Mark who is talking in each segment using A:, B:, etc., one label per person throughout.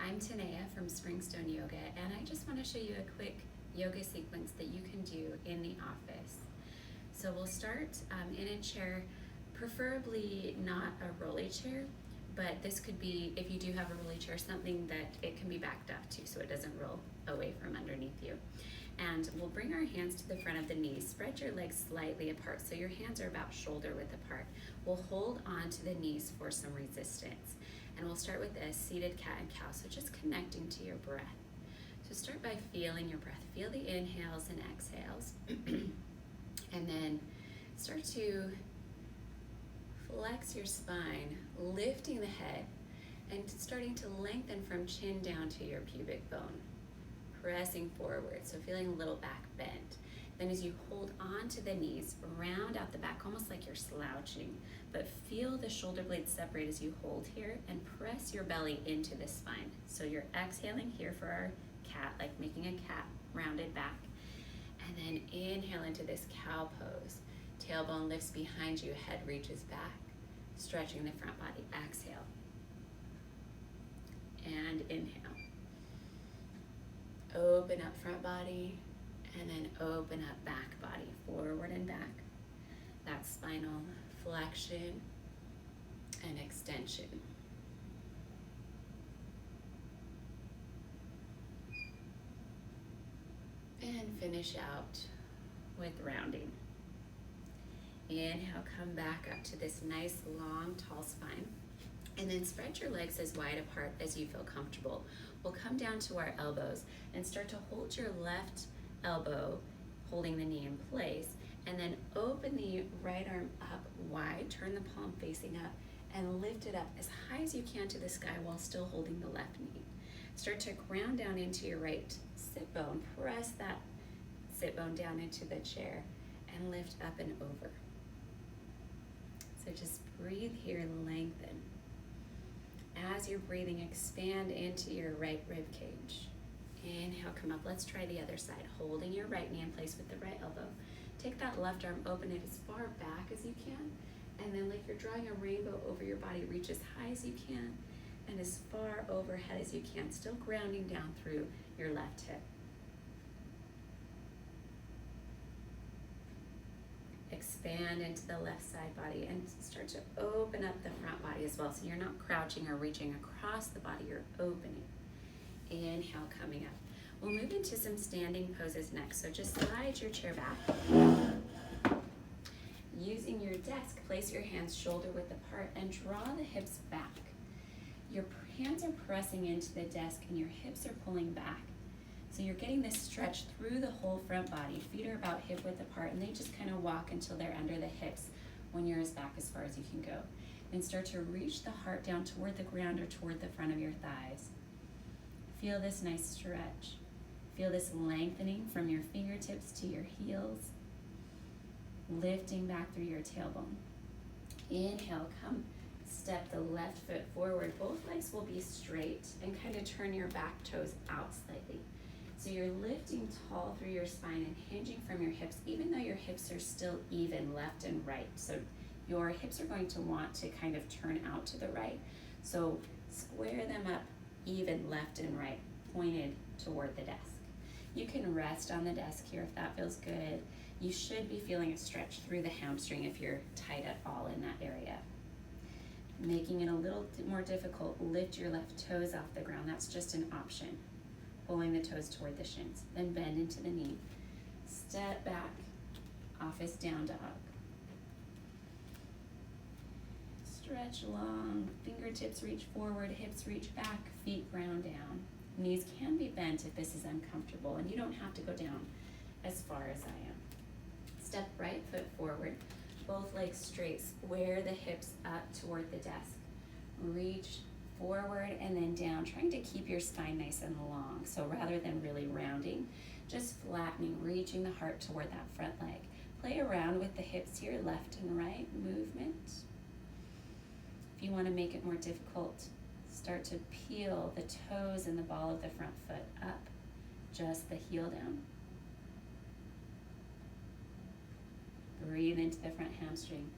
A: I'm Tanea from Springstone Yoga, and I just want to show you a quick yoga sequence that you can do in the office. So we'll start in a chair, preferably not a rolly chair, but this could be, if you do have a rolly chair, something that it can be backed up to so it doesn't roll away from underneath you. And we'll bring our hands to the front of the knees. Spread your legs slightly apart so your hands are about shoulder width apart. We'll hold on to the knees for some resistance. And we'll start with a seated cat and cow, so just connecting to your breath. So start by feeling your breath. Feel the inhales and exhales. And then start to flex your spine, lifting the head, and starting to lengthen from chin down to your pubic bone. Pressing forward, so feeling a little back bend. Then as you hold on to the knees, round out the back, almost like you're slouching, but feel the shoulder blades separate as you hold here and press your belly into the spine. So you're exhaling here for our cat, like making a cat, rounded back. And then inhale into this cow pose. Tailbone lifts behind you, head reaches back, stretching the front body. Exhale. And inhale. Open up front body, and then open up back body, forward and back. That spinal flexion and extension. And finish out with rounding. Inhale, come back up to this nice, long, tall spine. And then spread your legs as wide apart as you feel comfortable. We'll come down to our elbows and start to hold your left elbow, holding the knee in place, and then open the right arm up wide, turn the palm facing up, and lift it up as high as you can to the sky while still holding the left knee. Start to ground down into your right sit bone. Press that sit bone down into the chair and lift up and over. So just breathe here, lengthen. As you're breathing, expand into your right rib cage. Inhale, come up. Let's try the other side. Holding your right knee in place with the right elbow. Take that left arm, open it as far back as you can, and then like you're drawing a rainbow over your body, reach as high as you can and as far overhead as you can, still grounding down through your left hip. Expand into the left side body and start to open up the front body as well. So you're not crouching or reaching across the body, you're opening. Inhale, coming up. We'll move into some standing poses next. So just slide your chair back. Using your desk, place your hands shoulder width apart and draw the hips back. Your hands are pressing into the desk and your hips are pulling back. So you're getting this stretch through the whole front body. Feet are about hip width apart and they just kind of walk until they're under the hips when you're as back as far as you can go. Then start to reach the heart down toward the ground or toward the front of your thighs. Feel this nice stretch. Feel this lengthening from your fingertips to your heels. Lifting back through your tailbone. Inhale, come step the left foot forward. Both legs will be straight and kind of turn your back toes out slightly. So you're lifting tall through your spine and hinging from your hips, even though your hips are still even left and right. So your hips are going to want to kind of turn out to the right. So square them up even left and right, pointed toward the desk. You can rest on the desk here if that feels good. You should be feeling a stretch through the hamstring if you're tight at all in that area. Making it a little more difficult, lift your left toes off the ground. That's just an option. Pulling the toes toward the shins. Then bend into the knee. Step back, office down dog. Stretch long, fingertips reach forward, hips reach back, feet ground down. Knees can be bent if this is uncomfortable, and you don't have to go down as far as I am. Step right foot forward, both legs straight, square the hips up toward the desk. Reach forward and then down, trying to keep your spine nice and long. So rather than really rounding, just flattening, reaching the heart toward that front leg. Play around with the hips here, left and right movement. If you want to make it more difficult, start to peel the toes and the ball of the front foot up, just the heel down. Breathe into the front hamstring.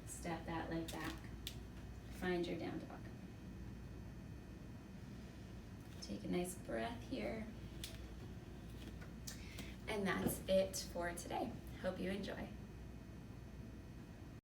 A: Step that leg back. Find your down dog. Take a nice breath here. And that's it for today. Hope you enjoy.